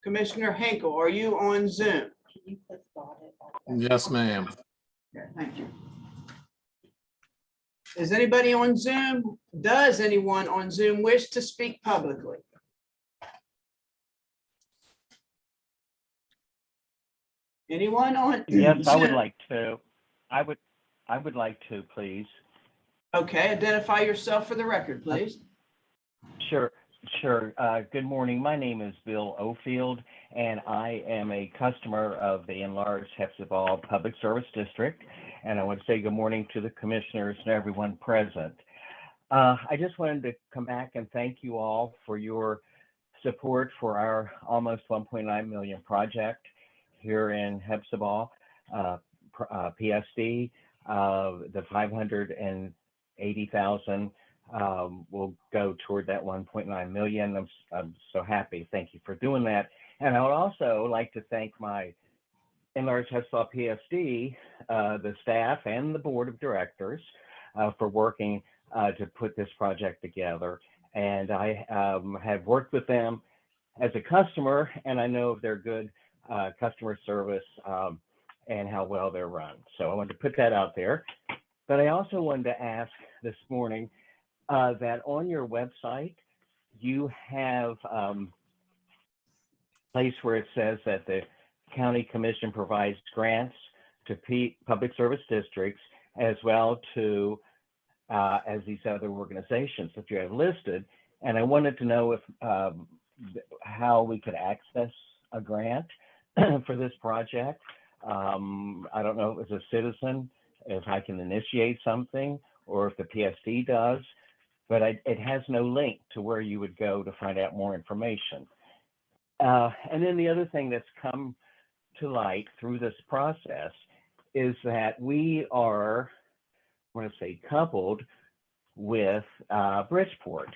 Commissioner Hinkle, are you on Zoom? Yes, ma'am. Okay, thank you. Is anybody on Zoom? Does anyone on Zoom wish to speak publicly? Anyone on? Yes, I would Zoom? like to. I would like to, please. Okay, identify yourself for the record, please. Sure. Good morning. My name is Bill Ofield, and I am a customer of the enlarged Hepzibah Public Service District. And I want to say good morning to the commissioners and everyone present. I just wanted to come back and thank you all for your support for our almost 1.9 million project here in Hepzibah, PSD. The 580,000 will go toward that 1.9 million. I'm so happy. Thank you for doing that. And I would also like to thank my enlarged Hepzibah PSD, the staff and the board of directors for working to put this project together. And I have worked with them as a customer, and I know of their good customer service and how well they're run. So I wanted to put that out there. But I also wanted to ask this morning that on your website, you have a place where it says that the County Commission provides grants to public service districts as well to as these other organizations that you have listed. And I wanted to know if how we could access a grant for this project. I don't know, as a citizen, if I can initiate something or if the PSD does, but it has no link to where you would go to find out more information. And then the other thing that's come to light through this process is that we are, I want to say, coupled with Bridgeport,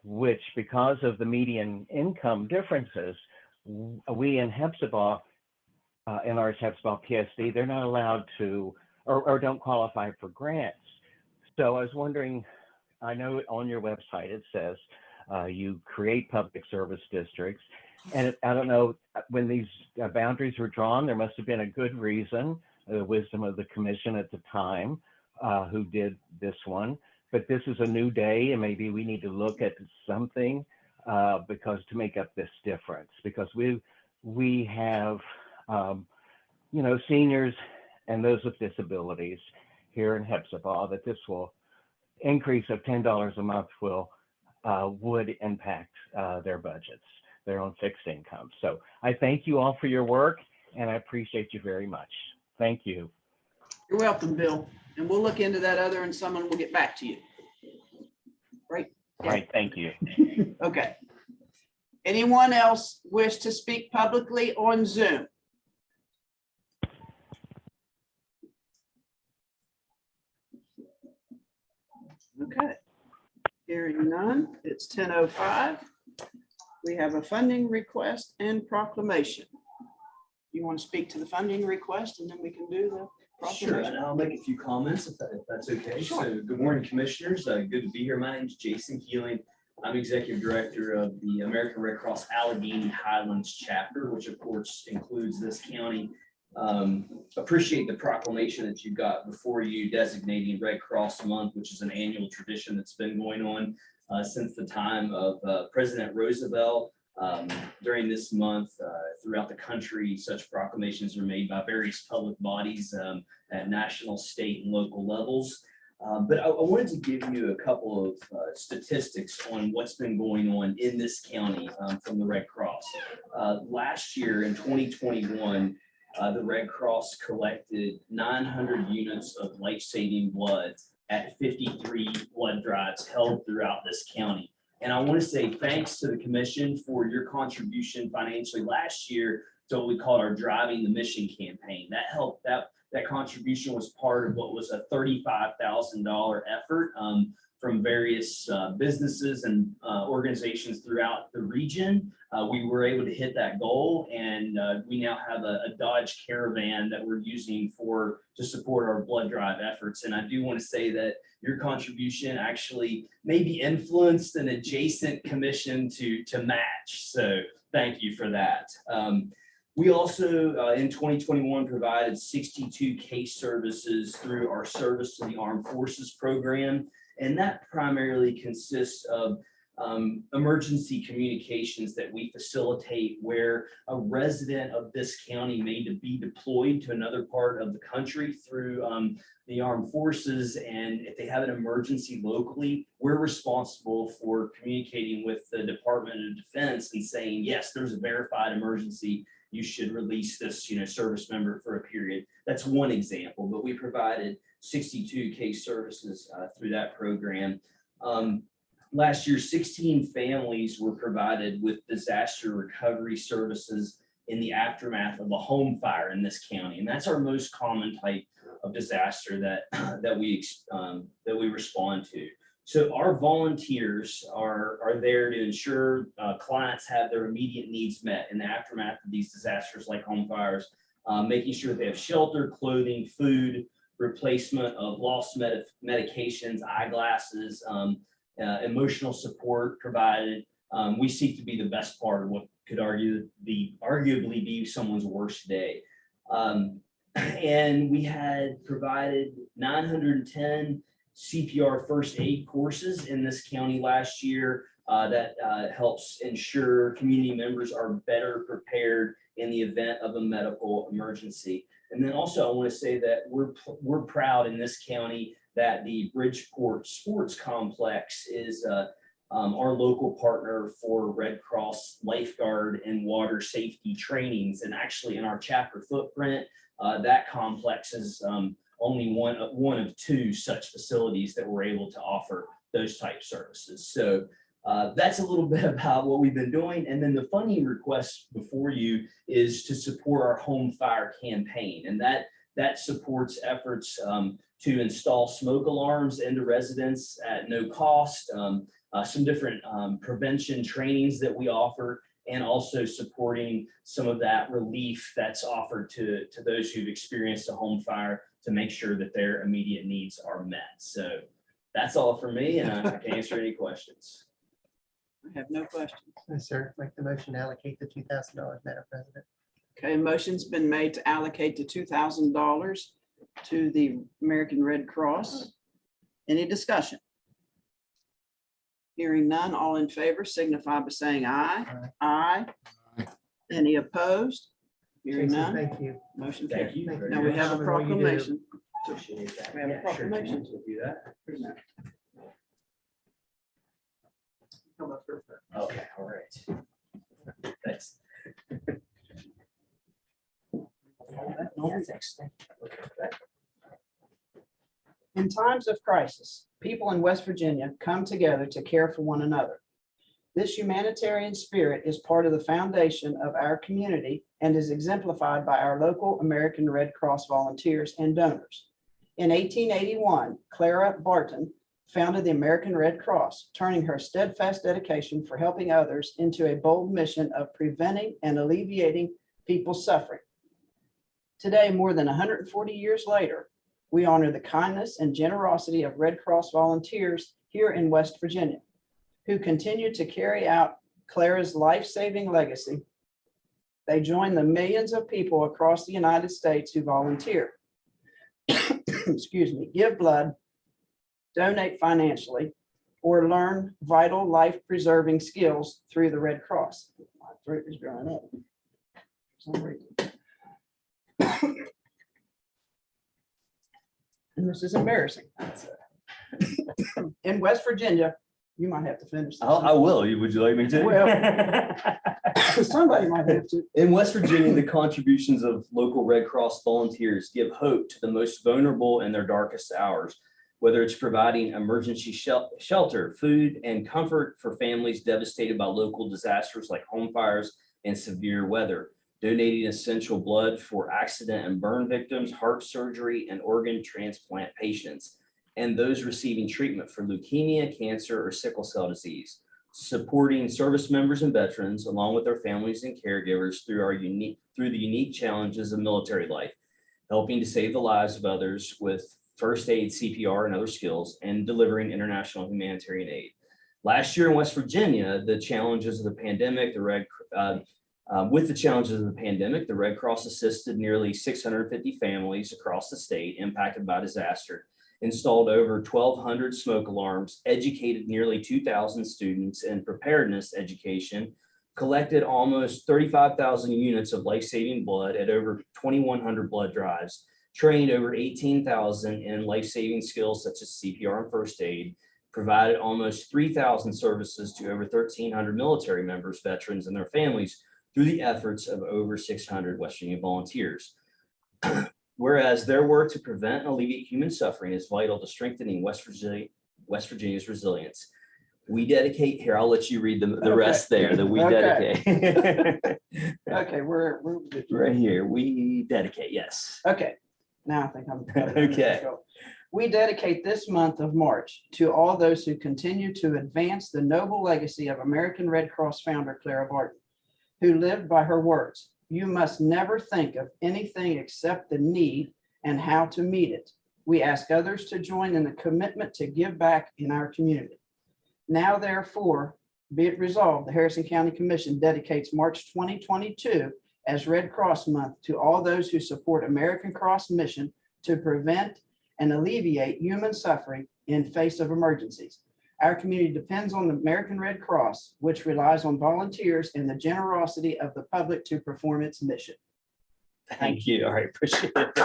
which, because of the median income differences, we in Hepzibah, in our Hepzibah PSD, they're not allowed to or don't qualify for grants. So I was wondering, I know on your website it says you create public service districts, and I don't know, when these boundaries were drawn, there must have been a good reason, the wisdom of the commission at the time who did this one. But this is a new day, and maybe we need to look at something because to make up this difference, because we have you know, seniors and those with disabilities here in Hepzibah, that this will increase of $10 a month would impact their budgets, their own fixed income. So I thank you all for your work, and I appreciate you very much. Thank you. You're welcome, Bill. And we'll look into that other and someone will get back to you. Right? All right, thank you. Okay. Anyone else wish to speak publicly on Zoom? Okay. Hearing none, it's 10:05. We have a funding request and proclamation. You want to speak to the funding request and then we can do the Sure, proclamation? and I'll make a few comments if that's okay. Sure. So good morning, commissioners. Good to be here. My name is Jason Keeling. I'm executive director of the American Red Cross Allegheny Highlands chapter, which of course includes this county. Appreciate the proclamation that you've got before you designating Red Cross Month, which is an annual tradition that's been going on since the time of President Roosevelt. During this month, throughout the country, such proclamations are made by various public bodies at national, state, and local levels. But I wanted to give you a couple of statistics on what's been going on in this county from the Red Cross. Last year in 2021, the Red Cross collected 900 units of life-saving blood at 53 blood drives held throughout this county. And I want to say thanks to the commission for your contribution financially last year to what we called our Driving the Mission campaign. That helped, that contribution was part of what was a $35,000 effort from various businesses and organizations throughout the region. We were able to hit that goal, and we now have a Dodge Caravan that we're using to support our blood drive efforts. And I do want to say that your contribution actually maybe influenced an adjacent commission to match. So thank you for that. We also, in 2021, provided 62 case services through our Service to the Armed Forces program. And that primarily consists of emergency communications that we facilitate where a resident of this county may be deployed to another part of the country through the armed forces. And if they have an emergency locally, we're responsible for communicating with the Department of Defense and saying, yes, there's a verified emergency. You should release this, service member for a period. That's one example, but we provided 62 case services through that program. Last year, 16 families were provided with disaster recovery services in the aftermath of a home fire in this county. And that's our most common type of disaster that we respond to. So our volunteers are there to ensure clients have their immediate needs met in the aftermath of these disasters like home fires, making sure that they have shelter, clothing, food, replacement of lost medications, eyeglasses, emotional support provided. We seek to be the best part of what could arguably be someone's worst day. And we had provided 910 CPR first aid courses in this county last year that helps ensure community members are better prepared in the event of a medical emergency. And then also I want to say that we're proud in this county that the Bridgeport Sports Complex is our local partner for Red Cross lifeguard and water safety trainings. And actually in our chapter footprint, that complex is only one of two such facilities that we're able to offer those type services. So that's a little bit about what we've been doing. And then the funding request before you is to support our home fire campaign. And that supports efforts to install smoke alarms into residents at no cost, some different prevention trainings that we offer, and also supporting some of that relief that's offered to those who've experienced a home fire to make sure that their immediate needs are met. So that's all for me, and I can answer any questions. I have no questions. Yes, sir. Make the motion to allocate the $2,000, Madam President. Okay, motion's been made to allocate the $2,000 to the American Red Cross. Any discussion? Hearing none, all in favor signify by saying aye. Aye. Aye. Any opposed? Hearing Jason, none, thank you. motion Thank carries. you. Thank you. Now we have a Hammond, will you do- proclamation. Appreciate that. We have a Yeah, sure, proclamation. we'll do that. Come up here first. Okay, all right. Thanks. In times of crisis, people in West Virginia come together to care for one another. This humanitarian spirit is part of the foundation of our community and is exemplified by our local American Red Cross volunteers and donors. In 1881, Clara Barton founded the American Red Cross, turning her steadfast dedication for helping others into a bold mission of preventing and alleviating people's suffering. Today, more than 140 years later, we honor the kindness and generosity of Red Cross volunteers here in West Virginia, who continue to carry out Clara's life-saving legacy. They join the millions of people across the United States who volunteer, excuse me, give blood, donate financially, or learn vital life-preserving skills through the Red Cross. My throat is drying up for some reason. And this is embarrassing. In West Virginia, you might have to finish this. I will. Would you like me to? Well, somebody might have to. In West Virginia, the contributions of local Red Cross volunteers give hope to the most vulnerable in their darkest hours, whether it's providing emergency shelter, food, and comfort for families devastated by local disasters like home fires and severe weather, donating essential blood for accident and burn victims, heart surgery, and organ transplant patients, and those receiving treatment for leukemia, cancer, or sickle cell disease, supporting service members and veterans along with their families and caregivers through the unique challenges of military life, helping to save the lives of others with first aid, CPR, and other skills, and delivering international humanitarian aid. Last year in West Virginia, the challenges of the pandemic, the Red Cross assisted nearly 650 families across the state impacted by disaster, installed over 1,200 smoke alarms, educated nearly 2,000 students in preparedness education, collected almost 35,000 units of life-saving blood at over 2,100 blood drives, trained over 18,000 in life-saving skills such as CPR and first aid, provided almost 3,000 services to over 1,300 military members, veterans, and their families through the efforts of over 600 West Virginia volunteers. Whereas their work to prevent and alleviate human suffering is vital to strengthening West Virginia's resilience. We dedicate, here, I'll let you read the rest there, that we dedicate. Okay, we're Right here, we dedicate, yes. okay. Now I think I'm Okay. We dedicate this month of March to all those who continue to advance the noble legacy of American Red Cross founder Clara Barton, who lived by her words, "You must never think of anything except the need and how to meet it." We ask others to join in the commitment to give back in our community. Now, therefore, be it resolved, the Harrison County Commission dedicates March 2022 as Red Cross Month to all those who support American Cross mission to prevent and alleviate human suffering in face of emergencies. Our community depends on the American Red Cross, which relies on volunteers and the generosity of the public to perform its mission. Thank you. All right, appreciate it.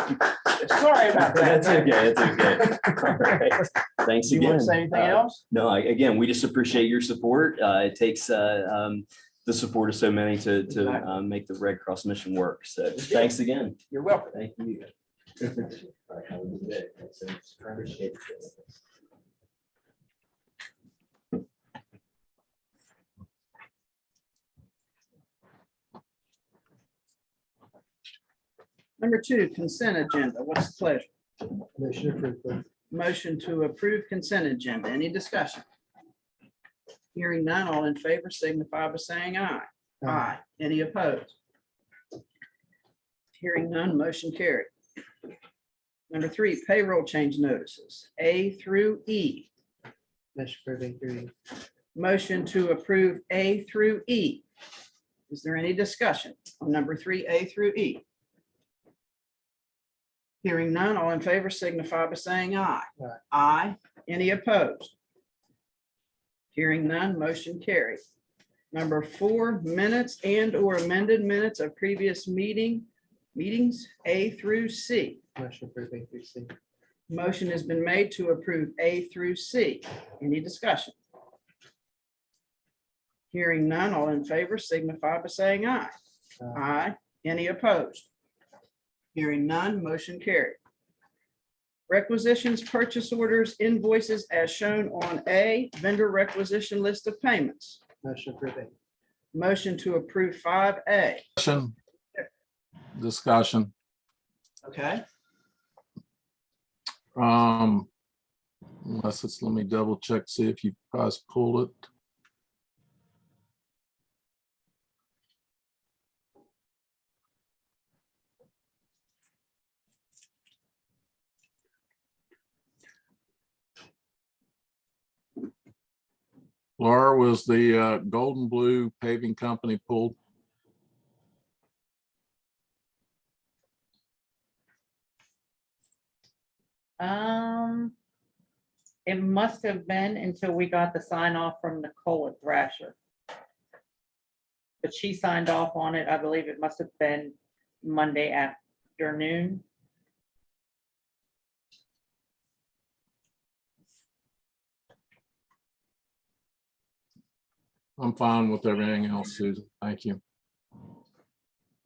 Sorry about that. That's okay. That's okay. All right. Thanks Do you again. want to say anything else? No, again, we just appreciate your support. It takes the support of so many to Exactly. make the Red Cross mission work. So thanks again. You're welcome. Thank you. All right, have a good day. Appreciate it. Number 2, consent agenda. What's the pleasure? Motion approved, please. Motion to approve consent agenda. Any discussion? Hearing none, all in favor signify by saying aye. Aye. Any opposed? Hearing none, motion carried. Number 3, payroll change notices, A through E. Motion approved, A through E. Motion to approve A through E. Is there any discussion on number 3, A through E? Hearing none, all in favor signify by saying aye. Aye. Aye. Any opposed? Hearing none, motion carried. Number 4, minutes and or amended minutes of previous meetings, A through C. Motion approved, A through C. Motion has been made to approve A through C. Any discussion? Hearing none, all in favor signify by saying aye. Aye. Any opposed? Hearing none, motion carried. Requisitions, purchase orders, invoices as shown on A, vendor requisition list of payments. Motion approved, A. Motion to approve 5A. Discussion. Okay. Unless it's, let me double check, see if you guys pulled it. Laura, was the Golden Blue Paving Company pulled? It must have been until we got the sign off from Nicole at Thrasher. But she signed off on it. I believe it must have been Monday afternoon. I'm fine with everything else, Susan. Thank you.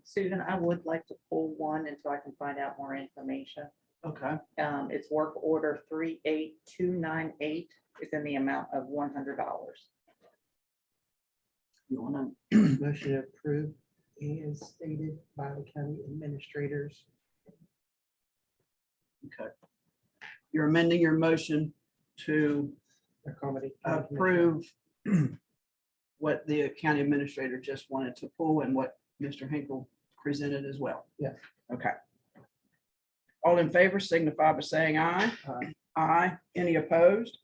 Susan, I would like to pull one until I can find out more information. Okay, It's work order 38298. It's in the amount of $100. you wanna, Motion to approve as stated by the county administrators. okay. You're amending your motion to Accommodate. approve what the county administrator just wanted to pull and what Mr. Hinkle presented as well. Yes. Okay. All in favor signify by saying aye. Aye. Aye. Any opposed?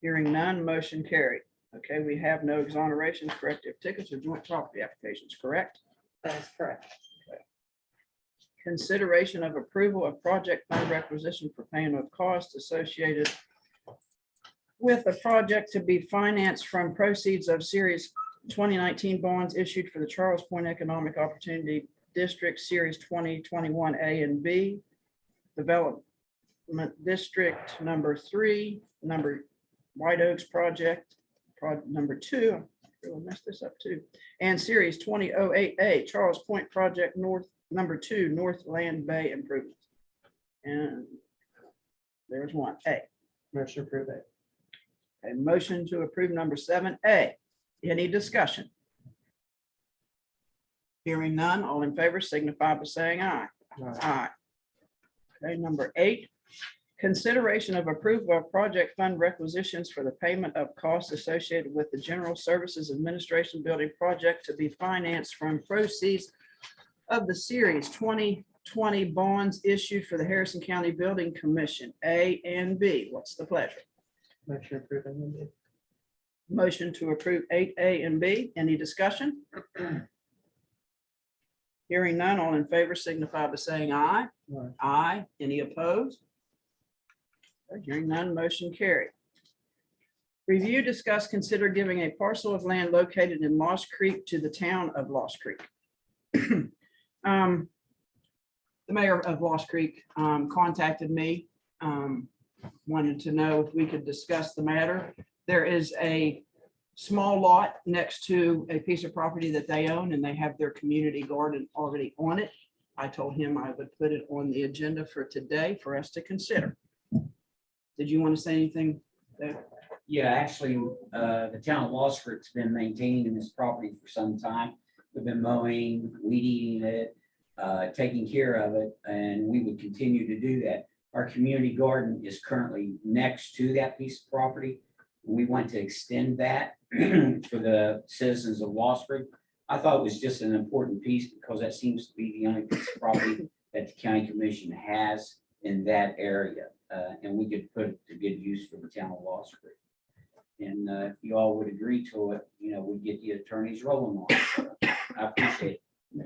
Hearing none, motion carried. Okay, we have no exonerations, corrective tickets, or joint property applications, correct? That is correct. Consideration of approval of project fund requisition for payment of costs associated with a project to be financed from proceeds of Series 2019 bonds issued for the Charles Point Economic Opportunity District Series 2021 A and B, Development District number 3, number White Oaks Project, number 2, I really messed this up too, and Series 2008A, Charles Point Project North, number 2, Northland Bay Improvements. And there's one, A. Motion to approve it. A motion to approve number 7A. Any discussion? Hearing none, all in favor signify by saying aye. Aye. Okay, number 8, consideration of approval of project fund requisitions for the payment of costs associated with the General Services Administration Building Project to be financed from proceeds of the Series 2020 bonds issued for the Harrison County Building Commission, A and B. What's the pleasure? Motion to approve amended. Motion to approve 8A and B. Any discussion? Hearing none, all in favor signify by saying aye. Aye. Aye. Any opposed? Okay, hearing none, motion carried. Review, discuss, consider giving a parcel of land located in Lost Creek to the town of Lost Creek. The mayor of Lost Creek contacted me, wanted to know if we could discuss the matter. There is a small lot next to a piece of property that they own, and they have their community garden already on it. I told him I would put it on the agenda for today for us to consider. Did you want to say anything there? Yeah, actually, the town of Lost Creek's been maintaining this property for some time. We've been mowing, weed eating it, taking care of it, and we would continue to do that. Our community garden is currently next to that piece of property. We want to extend that for the citizens of Lost Creek. I thought it was just an important piece because that seems to be the only piece of property that the county commission has in that area. And we could put it to good use for the town of Lost Creek. And if you all would agree to it, you know, we'd get the attorneys rolling on it. I appreciate it.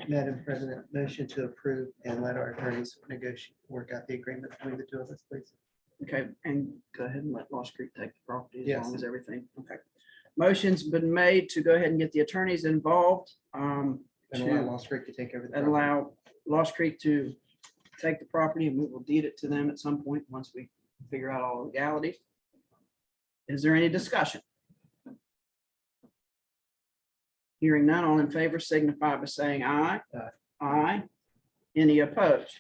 Madam President, motion to approve and let our attorneys negotiate, work out the agreement between the two of us, please. Okay, and go ahead and let Lost Creek take the property as Yes. long as everything, okay. Motion's been made to go ahead and get the attorneys involved. And allow Lost Creek to take over the And property. allow Lost Creek to take the property, and we will deed it to them at some point once we figure out all the legalities. Is there any discussion? Hearing none, all in favor signify by saying aye. Aye. Aye. Any opposed?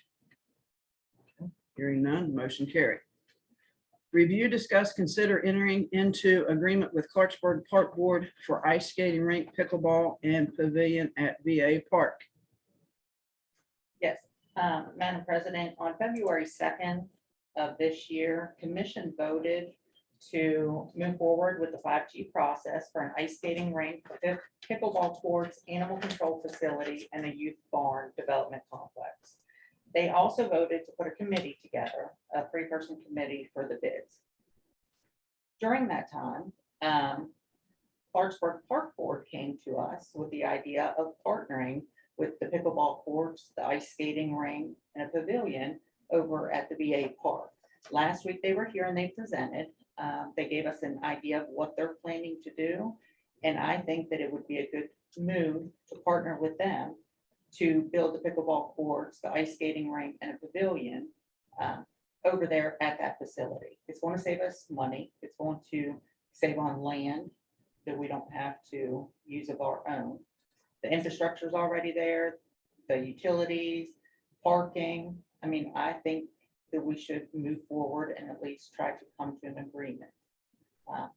Hearing none, motion carried. Review, discuss, consider entering into agreement with Clarksburg Park Board for ice skating rink, pickleball, and pavilion at VA Park. Yes, Madam President, on February 2nd, of this year, commission voted to move forward with the 5G process for an ice skating rink, pickleball courts, animal control facility, and a youth barn development complex. They also voted to put a committee together, a 3-person committee for the bids. During that time, Clarksburg Park Board came to us with the idea of partnering with the pickleball courts, the ice skating rink, and a pavilion over at the VA Park. Last week, they were here and they presented. They gave us an idea of what they're planning to do. And I think that it would be a good move to partner with them to build the pickleball courts, the ice skating rink, and a pavilion over there at that facility. It's going to save us money. It's going to save on land that we don't have to use of our own. The infrastructure is already there, the utilities, parking. I mean, I think that we should move forward and at least try to come to an agreement.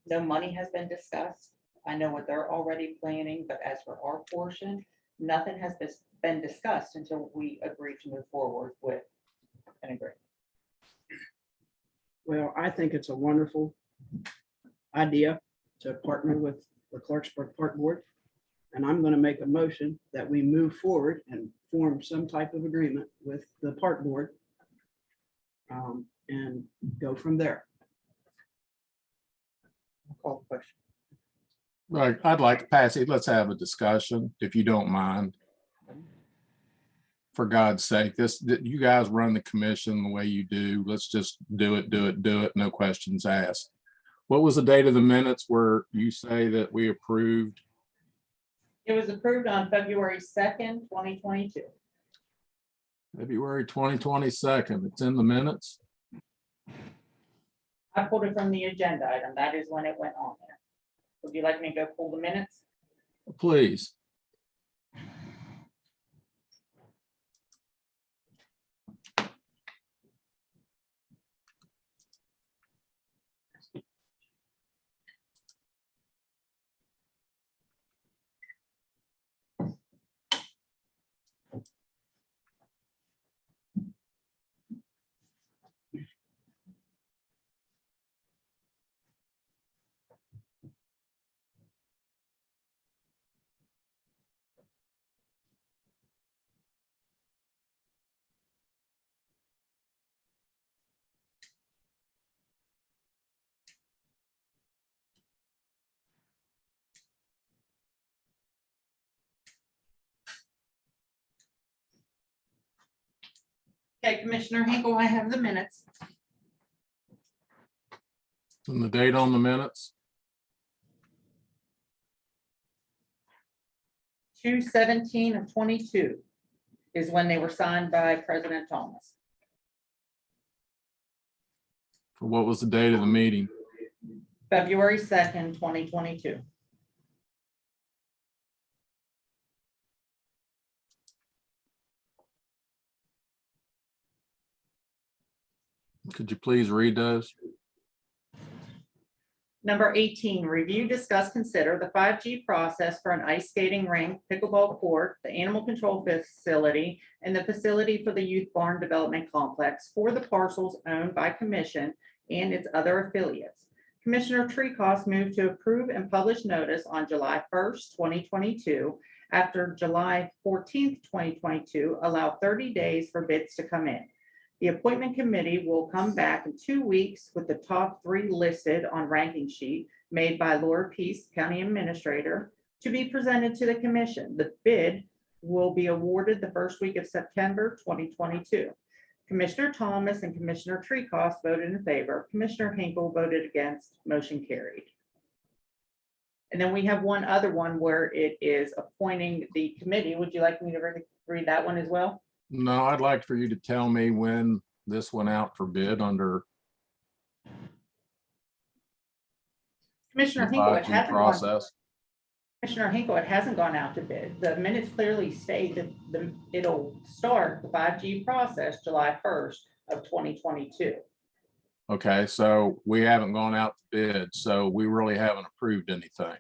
No money has been discussed. I know what they're already planning, but as for our portion, nothing has been discussed until we agree to move forward with an agreement. Well, I think it's a wonderful idea to partner with the Clarksburg Park Board. And I'm going to make a motion that we move forward and form some type of agreement with the park board and go from there. I'll call the question. Right, I'd like, Patsy, let's have a discussion, if you don't mind. For God's sake, you guys run the commission the way you do. Let's just do it, no questions asked. What was the date of the minutes where you say that we approved? It was approved on February 2nd, 2022. February 2022. It's in the minutes? I pulled it from the agenda item. That is when it went on there. Would you like me to go pull the minutes? Please. Okay, Commissioner Hinkle, I have the minutes. And the date on the minutes? 2/17/22 is when they were signed by President Thomas. What was the date of the meeting? February 2nd, 2022. Could you please read those? Number 18, review, discuss, consider the 5G process for an ice skating rink, pickleball court, the animal control facility, and the facility for the youth barn development complex for the parcels owned by commission and its other affiliates. Commissioner Treecost moved to approve and publish notice on July 1st, 2022. After July 14th, 2022, allow 30 days for bids to come in. The appointment committee will come back in 2 weeks with the top 3 listed on ranking sheet made by Laura Peace, County Administrator, to be presented to the commission. The bid will be awarded the first week of September 2022. Commissioner Thomas and Commissioner Treecost voted in favor. Commissioner Hinkle voted against. Motion carried. And then we have one other one where it is appointing the committee. Would you like me to read that one as well? No, I'd like for you to tell me when this went out for bid under Commissioner the Hinkle, it 5G hasn't gone, process. Commissioner Hinkle, it hasn't gone out to bid. The minutes clearly state that it'll start the 5G process July 1st of 2022. Okay, so we haven't gone out to bid, so we really haven't approved anything.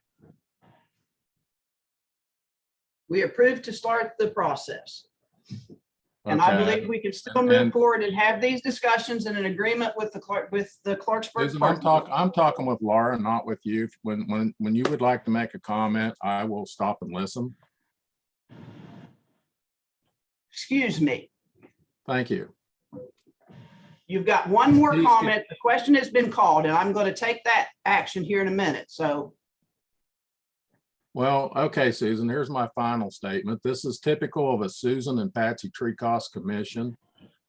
We approved to start the process. And I Okay. believe we can still And- move forward and have these discussions in an agreement with the clerk, with the Clarksburg. Susan, I'm Clerk. talking with Laura, not with you. When you would like to make a comment, I will stop and listen. Excuse me. Thank you. You've got one more Please, comment. The question has been called, and I'm going to take that action here in a minute. So Well, okay, Susan, here's my final statement. This is typical of a Susan and Patsy Treecost commission.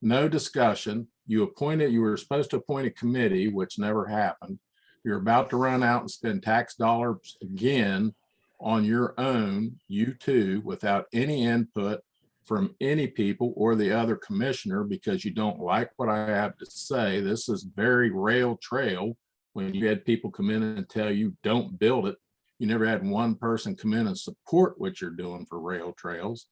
No discussion. You were supposed to appoint a committee, which never happened. You're about to run out and spend tax dollars again on your own, you two, without any input from any people or the other commissioner because you don't like what I have to say. This is very rail trail. When you had people come in and tell you don't build it, you never had one person come in and support what you're doing for rail trails.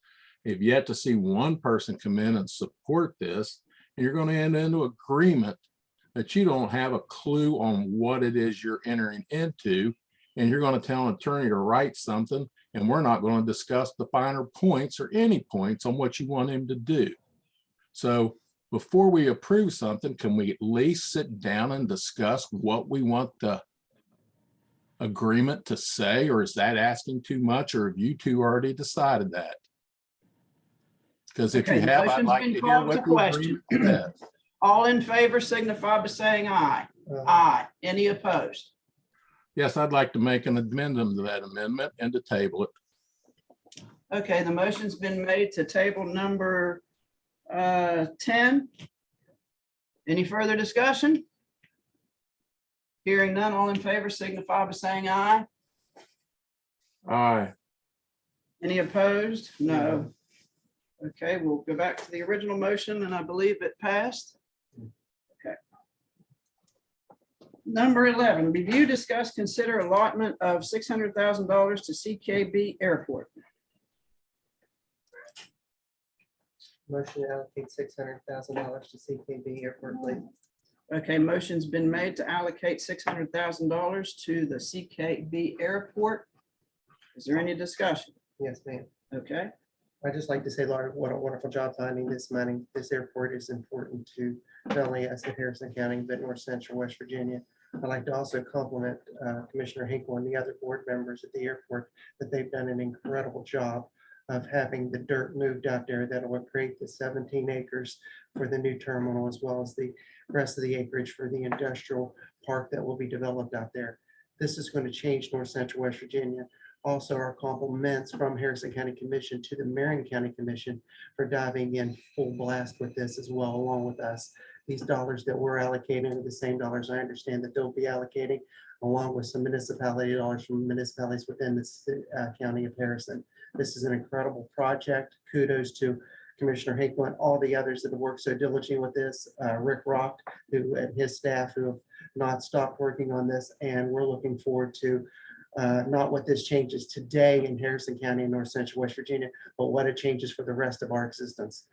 If yet to see one person come in and support this, and you're going to end into agreement that you don't have a clue on what it is you're entering into, and you're going to tell an attorney to write something, and we're not going to discuss the finer points or any points on what you want him to do. So before we approve something, can we at least sit down and discuss what we want the agreement to say, or is that asking too much, or have you two already decided that? Because if Okay, you the have, I'd motion's like been to hear called what to the question. agreement says. all in favor signify by saying aye. Uh, Aye. Any opposed? Yes, I'd like to make an addendum to that amendment and to table it. Okay, the motion's been made to table number 10. Any further discussion? Hearing none, all in favor signify by saying aye. Aye. Any opposed? No. Okay, we'll go back to the original motion, and I believe it passed. Okay. Number 11, review, discuss, consider allotment of $600,000 to CKB Airport. Motion to allocate $600,000 to CKB Airport Fleet. Okay, motion's been made to allocate $600,000 to the CKB Airport. Is there any discussion? Yes, ma'am. Okay, I'd just like to say, Laura, what a wonderful job finding this money. This airport is important to not only us in Harrison County, but North Central West Virginia. I'd like to also compliment Commissioner Hinkle and the other board members at the airport that they've done an incredible job of having the dirt moved out there that will create the 17 acres for the new terminal, as well as the rest of the acreage for the industrial park that will be developed out there. This is going to change North Central West Virginia. Also, our compliments from Harrison County Commission to the Marion County Commission for diving in full blast with this as well, along with us. These dollars that we're allocating are the same dollars I understand that they'll be allocating, along with some municipality dollars from municipalities within the county of Harrison. This is an incredible project. Kudos to Commissioner Hinkle and all the others that have worked so diligently with this. Rick Rock, who and his staff who have not stopped working on this, and we're looking forward to not what this changes today in Harrison County and North Central West Virginia, but what it changes for the rest of our existence.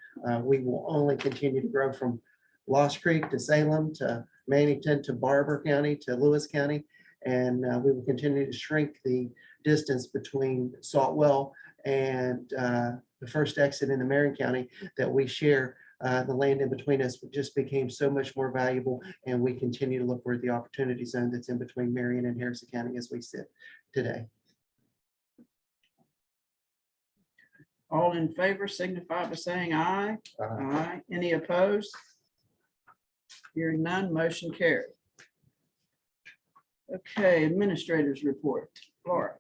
We will only continue to grow from Lost Creek to Salem to Mannington to Barber County to Lewis County, and we will continue to shrink the distance between Saltwell and the first exit into Marion County that we share. The land in between us just became so much more valuable, and we continue to look for the opportunity zone that's in between Marion and Harrison County as we sit today. all in favor signify by saying aye. Aye. Any opposed? Hearing none, motion carried. Okay, administrators report. Laura.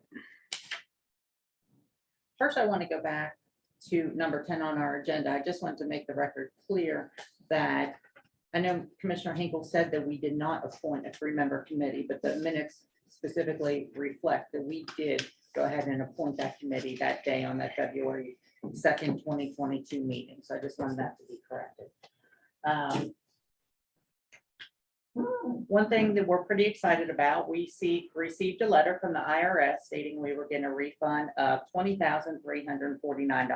First, I want to go back to number 10 on our agenda. I just want to make the record clear that I know Commissioner Hinkle said that we did not appoint a 3-member committee, but the minutes specifically reflect that we did go ahead and appoint that committee that day on that February 2nd, 2022 meeting. So I just wanted that to be corrected. One thing that we're pretty excited about, we received a letter from the IRS stating we were getting a refund of $20,349.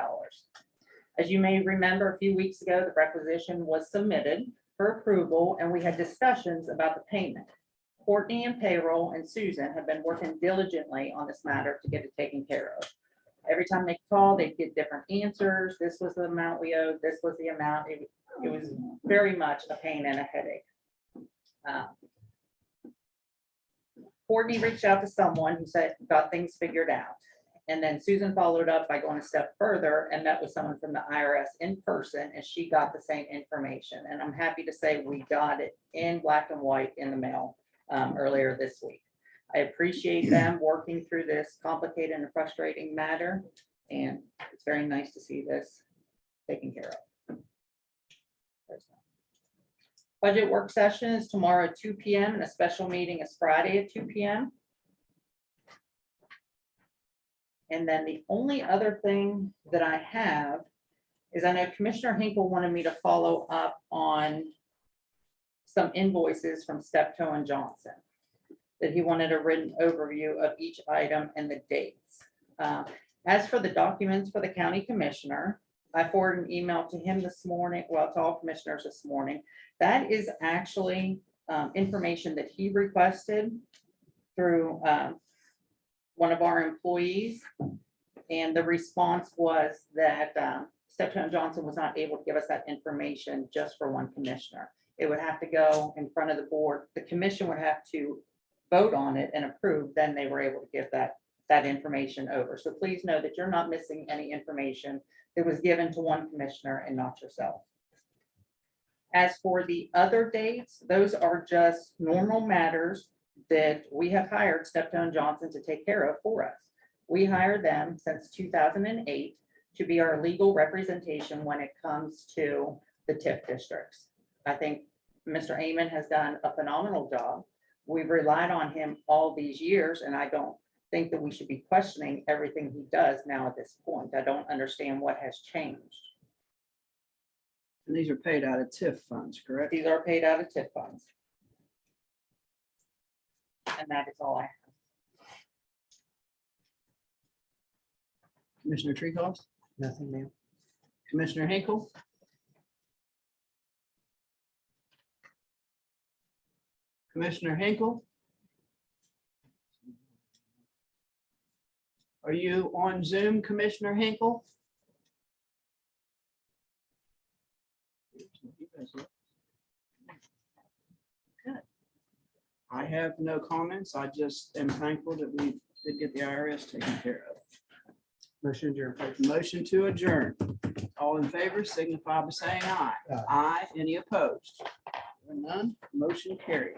As you may remember, a few weeks ago, the requisition was submitted for approval, and we had discussions about the payment. Courtney and Payroll and Susan have been working diligently on this matter to get it taken care of. Every time they call, they'd get different answers. This was the amount we owed, this was the amount. It was very much a pain and a headache. Courtney reached out to someone who said, got things figured out. And then Susan followed up by going a step further and met with someone from the IRS in person, and she got the same information. And I'm happy to say we got it in black and white in the mail earlier this week. I appreciate them working through this complicated and frustrating matter, and it's very nice to see this taken care of. Budget work session is tomorrow at 2 p.m. and a special meeting is Friday at 2 p.m. And then the only other thing that I have is I know Commissioner Hinkle wanted me to follow up on some invoices from Steptoe and Johnson, that he wanted a written overview of each item and the dates. As for the documents for the county commissioner, I forwarded an email to him this morning, well, to all commissioners this morning. That is actually information that he requested through one of our employees. And the response was that Steptoe and Johnson was not able to give us that information just for one commissioner. It would have to go in front of the board. The commission would have to vote on it and approve, then they were able to give that information over. So please know that you're not missing any information that was given to one commissioner and not yourself. As for the other dates, those are just normal matters that we have hired Steptoe and Johnson to take care of for us. We hired them since 2008 to be our legal representation when it comes to the TIF districts. I think Mr. Amon has done a phenomenal job. We've relied on him all these years, and I don't think that we should be questioning everything he does now at this point. I don't understand what has changed. And these are paid out of TIF funds, correct? These are paid out of TIF funds. And that is all I have. Commissioner Treehouse, Nothing, ma'am. Commissioner Hinkle. Commissioner Hinkle. Are you on Zoom, Commissioner Hinkle? Good. I have no comments. I just am thankful that we did get the IRS taken care of. Motion adjourned. Motion to adjourn. All in favor signify by saying aye. Aye. Aye. Any opposed? None. Motion carried.